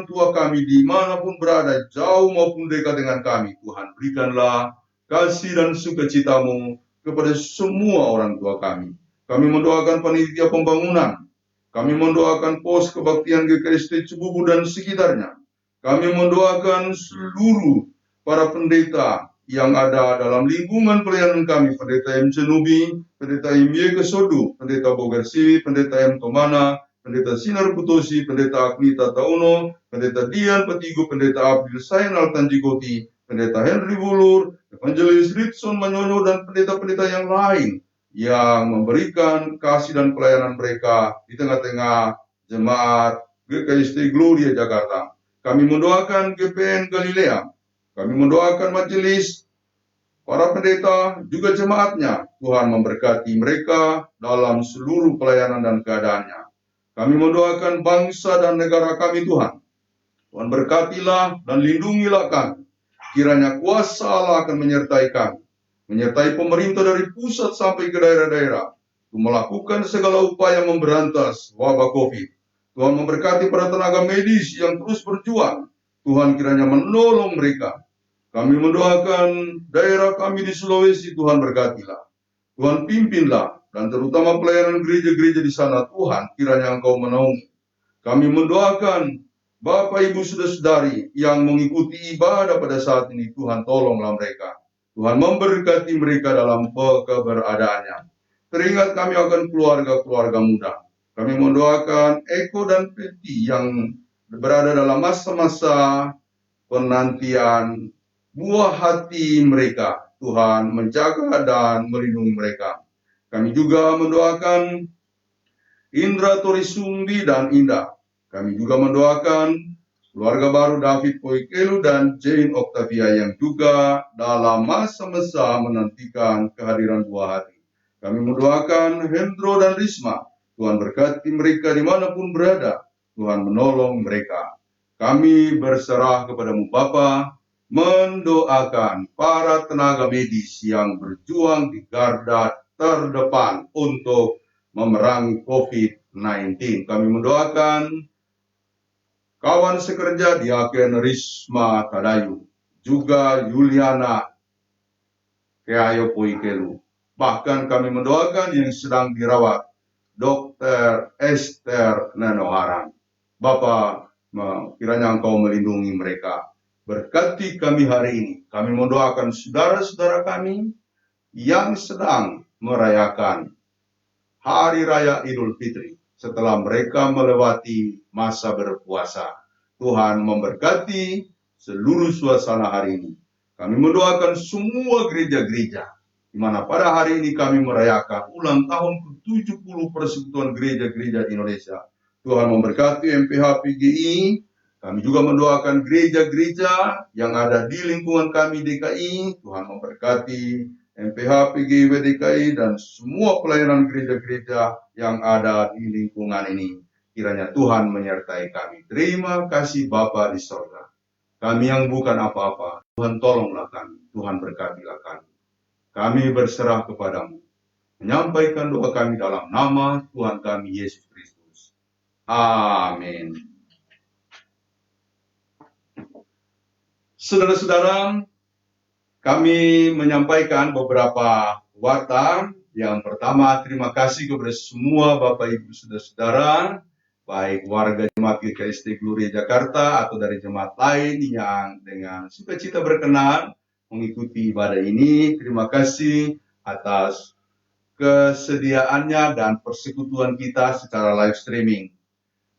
tua kami dimanapun berada, jauh maupun dekat dengan kami. Tuhan berikanlah kasih dan sukacita-Mu kepada semua orang tua kami. Kami mendoakan panitia pembangunan. Kami mendoakan pos kebaktian GKST Cibubu dan sekitarnya. Kami mendoakan seluruh para pendeta yang ada dalam lingkungan pelayanan kami. Pendeta M. Cenubi, Pendeta M. Yegesodu, Pendeta Bogersi, Pendeta M. Tomana, Pendeta Sinar Putosi, Pendeta Agnita Tauno, Pendeta Dian Petigo, Pendeta Abdul Sainal Tanjikoti, Pendeta Henry Wulur, Evangelis Ritson Manyonyo, dan pendeta-pendeta yang lain yang memberikan kasih dan pelayanan mereka di tengah-tengah jemaat GKST Gloria Jakarta. Kami mendoakan GPN Galilea. Kami mendoakan majelis para pendeta, juga jemaatnya. Tuhan memberkati mereka dalam seluruh pelayanan dan keadaannya. Kami mendoakan bangsa dan negara kami, Tuhan. Tuhan berkatilah dan lindungilah kami. Kiranya kuasa Allah akan menyertai kami, menyertai pemerintah dari pusat sampai ke daerah-daerah, untuk melakukan segala upaya memberantas wabah COVID. Tuhan memberkati para tenaga medis yang terus berjuang. Tuhan kiranya menolong mereka. Kami mendoakan daerah kami di Sulawesi, Tuhan berkatilah. Tuhan pimpinlah, dan terutama pelayanan gereja-gereja di sana, Tuhan kiranya Engkau menaungi. Kami mendoakan Bapak Ibu Saudara-saudari yang mengikuti ibadah pada saat ini, Tuhan tolonglah mereka. Tuhan memberkati mereka dalam keberadaannya. Teringat kami akan keluarga-keluarga muda. Kami mendoakan Eko dan Peti yang berada dalam masa-masa penantian buah hati mereka. Tuhan menjaga dan melindungi mereka. Kami juga mendoakan Indra Torisumbi dan Indah. Kami juga mendoakan keluarga baru David Poikelu dan Jane Octavia yang juga dalam masa-masa menantikan kehadiran buah hati. Kami mendoakan Hendro dan Risma. Tuhan berkati mereka dimanapun berada. Tuhan menolong mereka. Kami berserah kepadamu Bapa, mendoakan para tenaga medis yang berjuang di garda terdepan untuk memerangi COVID-19. Kami mendoakan kawan sekerja Diaken Risma Tadayu, juga Yuliana Keayo Poikelu. Bahkan kami mendoakan yang sedang dirawat, Dr. Esther Nanoharan. Bapa, kiranya Engkau melindungi mereka. Berkati kami hari ini. Kami mendoakan saudara-saudara kami yang sedang merayakan Hari Raya Idul Fitri setelah mereka melewati masa berpuasa. Tuhan memberkati seluruh suasana hari ini. Kami mendoakan semua gereja-gereja di mana pada hari ini kami merayakan ulang tahun ke-70 Persekutuan Gereja-Gereja di Indonesia. Tuhan memberkati MPH PGI. Kami juga mendoakan gereja-gereja yang ada di lingkungan kami DKI. Tuhan memberkati MPH PGI WDKI dan semua pelayanan gereja-gereja yang ada di lingkungan ini. Kiranya Tuhan menyertai kami. Terima kasih Bapa di sorga. Kami yang bukan apa-apa, Tuhan tolonglah kami. Tuhan berkatilah kami. Kami berserah kepadamu. Menyampaikan doa kami dalam nama Tuhan kami Yesus Kristus. Amin. Saudara-saudara, kami menyampaikan beberapa warta. Yang pertama, terima kasih kepada semua Bapak Ibu Saudara-saudara, baik warga Jemaat GKST Gloria Jakarta atau dari jemaat lain yang dengan sukacita berkenan mengikuti ibadah ini. Terima kasih atas kesediaannya dan persekutuan kita secara live streaming.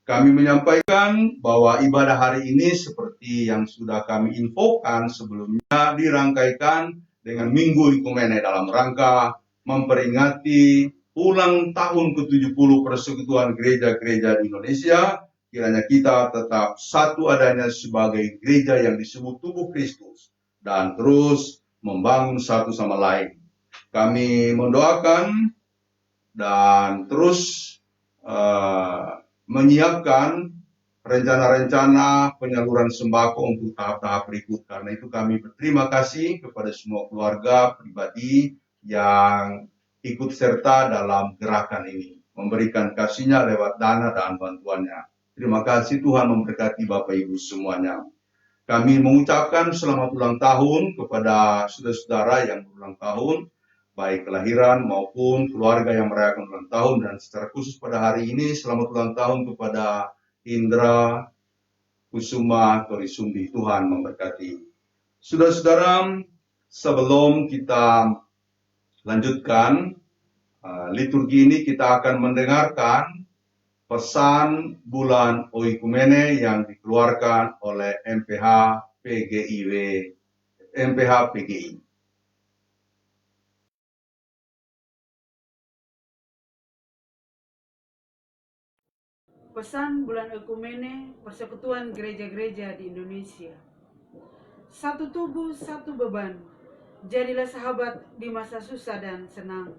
Kami menyampaikan bahwa ibadah hari ini seperti yang sudah kami infokan sebelumnya dirangkaikan dengan Minggu Ikumene dalam rangka memperingati ulang tahun ke-70 Persekutuan Gereja-Gereja di Indonesia. Kiranya kita tetap satu adanya sebagai gereja yang disebut tubuh Kristus dan terus membangun satu sama lain. Kami mendoakan dan terus menyiapkan rencana-rencana penyaluran sembako untuk tahap-tahap berikut. Karena itu kami berterima kasih kepada semua keluarga pribadi yang ikut serta dalam gerakan ini, memberikan kasihnya lewat dana dan bantuannya. Terima kasih, Tuhan memberkati Bapak Ibu semuanya. Kami mengucapkan selamat ulang tahun kepada saudara-saudara yang berulang tahun, baik kelahiran maupun keluarga yang merayakan ulang tahun, dan secara khusus pada hari ini selamat ulang tahun kepada Indra Kusuma Torisumbi. Tuhan memberkati. Saudara-saudara, sebelum kita lanjutkan liturgi ini, kita akan mendengarkan pesan bulan Oikumene yang dikeluarkan oleh MPH PGI. Pesan bulan Ekumene Persekutuan Gereja-Gereja di Indonesia. Satu tubuh, satu beban. Jadilah sahabat di masa susah dan senang.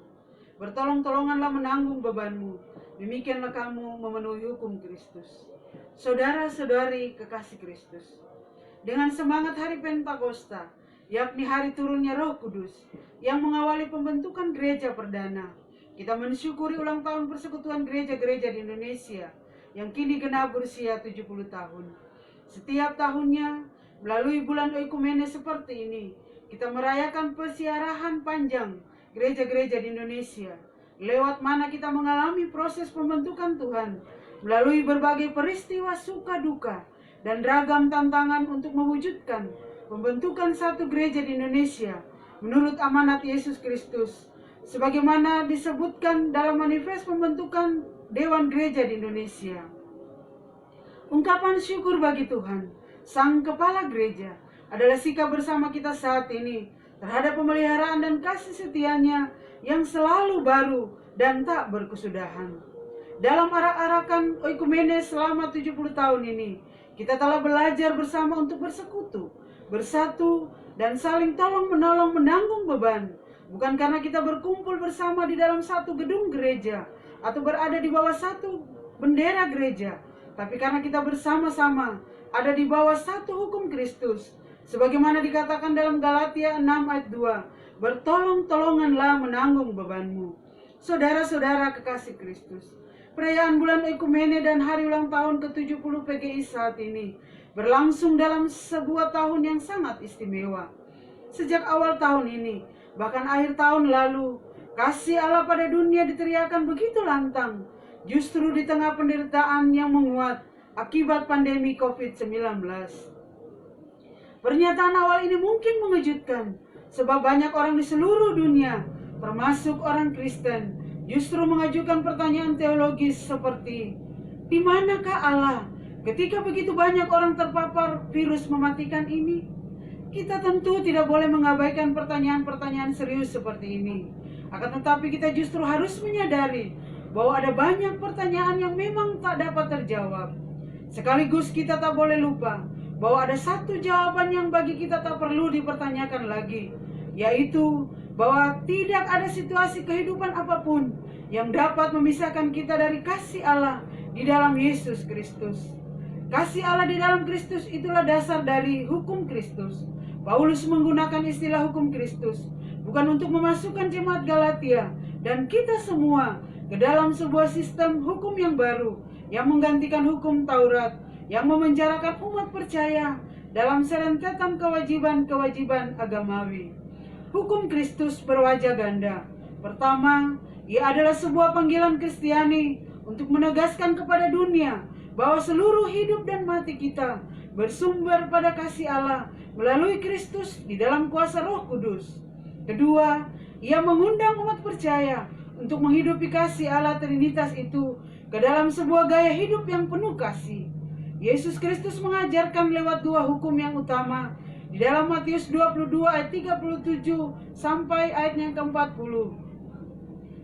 Bertolong-tolonganlah menanggung bebanmu. Demikianlah kamu memenuhi hukum Kristus. Saudara-saudari kekasih Kristus, dengan semangat hari Pentakosta, yakni hari turunnya Roh Kudus, yang mengawali pembentukan gereja perdana, kita mensyukuri ulang tahun persekutuan gereja-gereja di Indonesia yang kini genap berusia 70 tahun. Setiap tahunnya, melalui bulan Oikumene seperti ini, kita merayakan persiarahan panjang gereja-gereja di Indonesia, lewat mana kita mengalami proses pembentukan Tuhan, melalui berbagai peristiwa suka duka dan ragam tantangan untuk mewujudkan pembentukan satu gereja di Indonesia menurut amanat Yesus Kristus, sebagaimana disebutkan dalam manifest pembentukan Dewan Gereja di Indonesia. Ungkapan syukur bagi Tuhan, Sang Kepala Gereja, adalah sikap bersama kita saat ini terhadap pemeliharaan dan kasih setianya yang selalu baru dan tak berkesudahan. Dalam arak-arakan Oikumene selama 70 tahun ini, kita telah belajar bersama untuk bersekutu, bersatu, dan saling tolong-menolong menanggung beban, bukan karena kita berkumpul bersama di dalam satu gedung gereja atau berada di bawah satu bendera gereja, tapi karena kita bersama-sama ada di bawah satu hukum Kristus, sebagaimana dikatakan dalam Galatia 6 ayat 2, bertolong-tolonganlah menanggung bebanmu. Saudara-saudara kekasih Kristus, perayaan bulan Oikumene dan hari ulang tahun ke-70 PGI saat ini berlangsung dalam sebuah tahun yang sangat istimewa. Sejak awal tahun ini, bahkan akhir tahun lalu, kasih Allah pada dunia diteriakan begitu lantang, justru di tengah penderitaan yang menguat akibat pandemi COVID-19. Pernyataan awal ini mungkin mengejutkan, sebab banyak orang di seluruh dunia, termasuk orang Kristen, justru mengajukan pertanyaan teologis seperti, di manakah Allah ketika begitu banyak orang terpapar virus mematikan ini? Kita tentu tidak boleh mengabaikan pertanyaan-pertanyaan serius seperti ini. Akan tetapi kita justru harus menyadari bahwa ada banyak pertanyaan yang memang tak dapat terjawab. Sekaligus kita tak boleh lupa bahwa ada satu jawaban yang bagi kita tak perlu dipertanyakan lagi, yaitu bahwa tidak ada situasi kehidupan apapun yang dapat memisahkan kita dari kasih Allah di dalam Yesus Kristus. Kasih Allah di dalam Kristus itulah dasar dari hukum Kristus. Paulus menggunakan istilah hukum Kristus bukan untuk memasukkan jemaat Galatia dan kita semua ke dalam sebuah sistem hukum yang baru yang menggantikan hukum Taurat yang memenjarakan umat percaya dalam serentetan kewajiban-kewajiban agamawi. Hukum Kristus berwajah ganda. Pertama, ia adalah sebuah panggilan Kristiani untuk menegaskan kepada dunia bahwa seluruh hidup dan mati kita bersumber pada kasih Allah melalui Kristus di dalam kuasa Roh Kudus. Kedua, ia mengundang umat percaya untuk menghidupi kasih Allah Trinitas itu ke dalam sebuah gaya hidup yang penuh kasih. Yesus Kristus mengajarkan lewat dua hukum yang utama di dalam Matius 22 ayat 37 sampai ayat yang ke-40,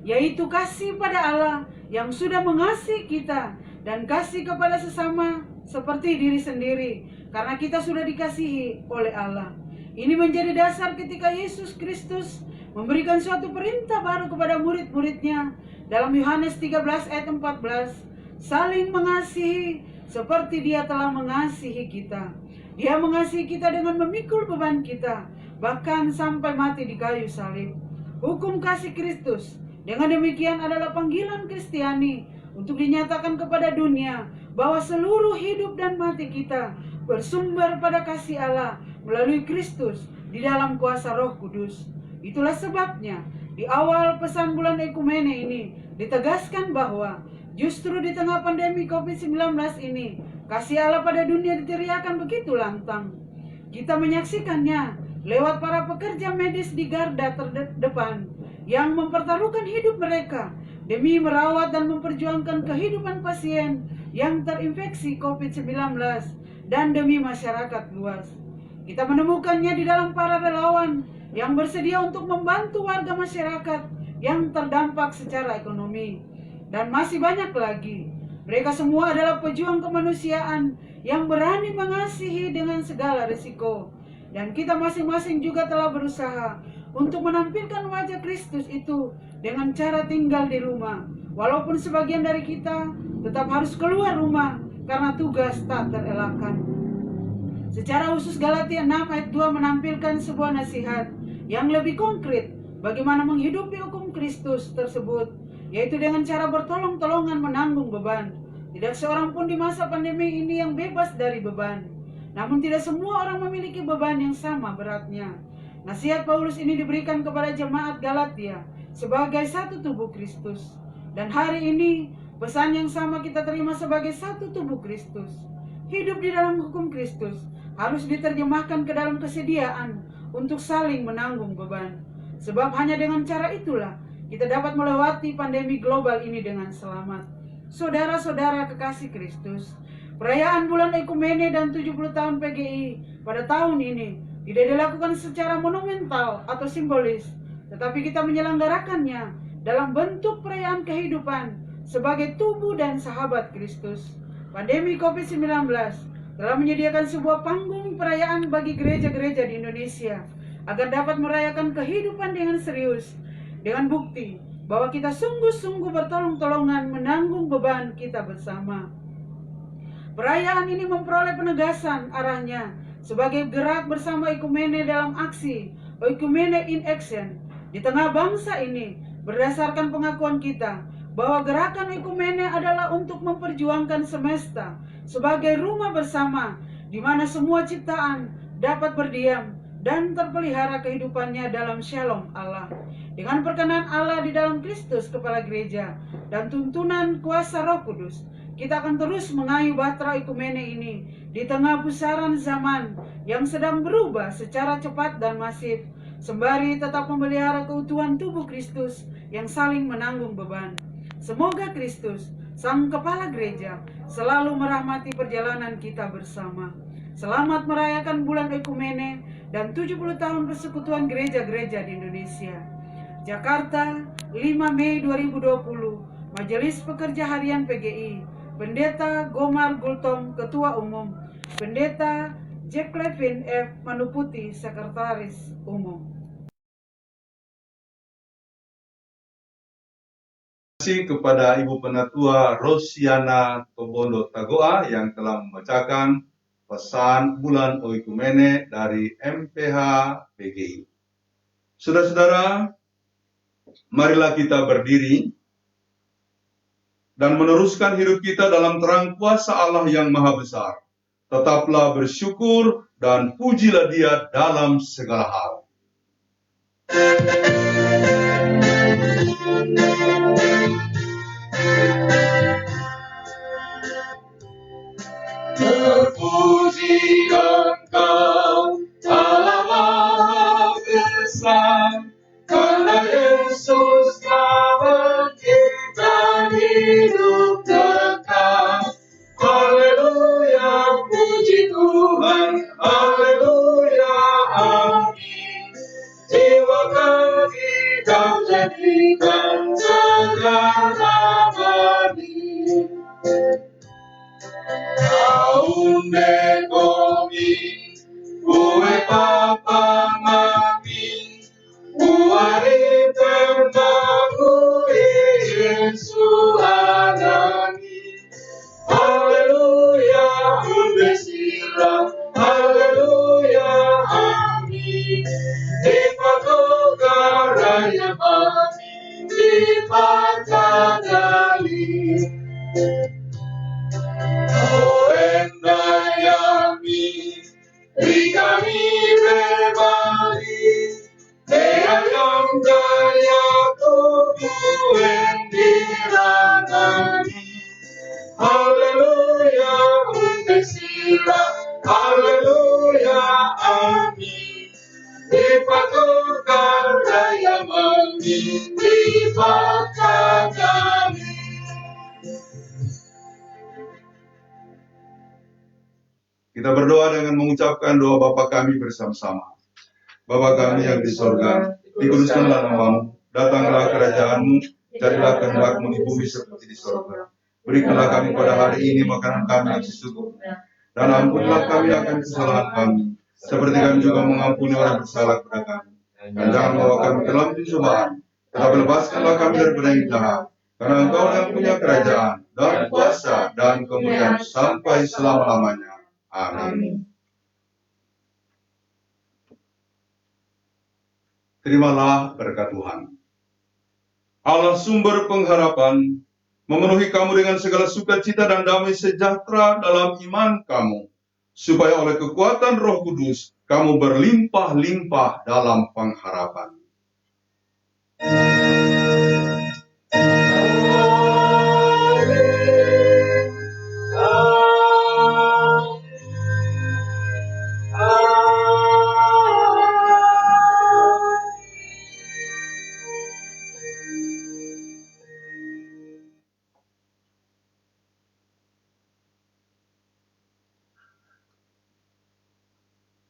yaitu kasih pada Allah yang sudah mengasihi kita dan kasih kepada sesama seperti diri sendiri, karena kita sudah dikasihi oleh Allah. Ini menjadi dasar ketika Yesus Kristus memberikan suatu perintah baru kepada murid-muridnya dalam Yohanes 13 ayat 14, saling mengasihi seperti Dia telah mengasihi kita. Dia mengasihi kita dengan memikul beban kita, bahkan sampai mati di kayu salib. Hukum kasih Kristus dengan demikian adalah panggilan Kristiani untuk dinyatakan kepada dunia bahwa seluruh hidup dan mati kita bersumber pada kasih Allah melalui Kristus di dalam kuasa Roh Kudus. Itulah sebabnya di awal pesan bulan Oikumene ini ditegaskan bahwa justru di tengah pandemi COVID-19 ini, kasih Allah pada dunia diteriakan begitu lantang. Kita menyaksikannya lewat para pekerja medis di garda terdepan yang mempertaruhkan hidup mereka demi merawat dan memperjuangkan kehidupan pasien yang terinfeksi COVID-19 dan demi masyarakat luas. Kita menemukannya di dalam para relawan yang bersedia untuk membantu warga masyarakat yang terdampak secara ekonomi. Dan masih banyak lagi. Mereka semua adalah pejuang kemanusiaan yang berani mengasihi dengan segala risiko. Dan kita masing-masing juga telah berusaha untuk menampilkan wajah Kristus itu dengan cara tinggal di rumah. Walaupun sebagian dari kita tetap harus keluar rumah karena tugas tak terelakkan. Secara khusus Galatia 6 ayat 2 menampilkan sebuah nasihat yang lebih konkret bagaimana menghidupi hukum Kristus tersebut, yaitu dengan cara bertolong-tolongan menanggung beban. Tidak seorang pun di masa pandemi ini yang bebas dari beban. Namun tidak semua orang memiliki beban yang sama beratnya. Nasihat Paulus ini diberikan kepada jemaat Galatia sebagai satu tubuh Kristus. Dan hari ini pesan yang sama kita terima sebagai satu tubuh Kristus. Hidup di dalam hukum Kristus harus diterjemahkan ke dalam kesediaan untuk saling menanggung beban. Sebab hanya dengan cara itulah kita dapat melewati pandemi global ini dengan selamat. Saudara-saudara kekasih Kristus, perayaan bulan Ekumene dan 70 tahun PGI pada tahun ini tidak dilakukan secara monumental atau simbolis, tetapi kita menyelenggarakannya dalam bentuk perayaan kehidupan sebagai tubuh dan sahabat Kristus. Pandemi COVID-19 telah menyediakan sebuah panggung perayaan bagi gereja-gereja di Indonesia agar dapat merayakan kehidupan dengan serius, dengan bukti bahwa kita sungguh-sungguh bertolong-tolongan menanggung beban kita bersama. Perayaan ini memperoleh penegasan arahnya sebagai gerak bersama Ekumene dalam aksi Ekumene in Action di tengah bangsa ini, berdasarkan pengakuan kita bahwa gerakan Ekumene adalah untuk memperjuangkan semesta sebagai rumah bersama di mana semua ciptaan dapat berdiam dan terpelihara kehidupannya dalam shalom Allah. Dengan perkenan Allah di dalam Kristus Kepala Gereja dan tuntunan kuasa Roh Kudus, kita akan terus mengayuh bahtera Ekumene ini di tengah pusaran zaman yang sedang berubah secara cepat dan masif, sembari tetap memelihara keutuhan tubuh Kristus yang saling menanggung beban. Semoga Kristus, Sang Kepala Gereja, selalu merahmati perjalanan kita bersama. Selamat merayakan bulan Ekumene dan 70 tahun persekutuan gereja-gereja di Indonesia. Jakarta, 5 Mei 2020, Majelis Pekerja Harian PGI, Pendeta Gomar Gultom, Ketua Umum, Pendeta Jack Levin F. Manuputi, Sekretaris Umum. Terima kasih kepada Ibu Penatua Rosiana Tobondo Tagoa yang telah membacakan pesan bulan Oikumene dari MPH PGI. Saudara-saudara, marilah kita berdiri dan meneruskan hidup kita dalam terang kuasa Allah yang Maha Besar. Tetaplah bersyukur dan pujilah Dia dalam segala hal. Terpuji Engkau, Allah Maha Besar, karena Yesus telah menciptakan hidup kekal. Haleluya, puji Tuhan, haleluya, amin. Jiwa kami kau jadikan segar abadi. Aunde komi, ue papa mami, uari pembangui Yesu anani. Haleluya, unde sila, haleluya, amin. Dipatoka raya mami, dipatadali. Endayami, rikami rebali, deyayam daya tubuh endirangani. Haleluya, undesila, haleluya, amin. Dipatukan raya mami, dipatagami. Kita berdoa dengan mengucapkan doa Bapa kami bersama-sama. Bapa kami yang di sorga, dikuduskanlah namamu, datanglah kerajaanmu, jadilah kehendak-mu di bumi seperti di sorga. Berikanlah kami pada hari ini makanan kami yang secukupnya, dan ampunilah kami akan kesalahan kami, seperti kami juga mengampuni orang bersalah kepada kami. Dan jangan membawa kami ke dalam pencobaan, tetapi lepaskanlah kami daripada yang jahat. Karena Engkau yang punya kerajaan, dan kuasa, dan kemuliaan sampai selama-lamanya. Amin. Terimalah berkat Tuhan. Allah sumber pengharapan, memenuhi kamu dengan segala sukacita dan damai sejahtera dalam iman kamu, supaya oleh kekuatan Roh Kudus, kamu berlimpah-limpah dalam pengharapan.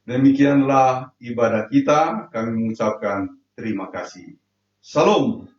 Demikianlah ibadah kita, kami mengucapkan terima kasih. Salam.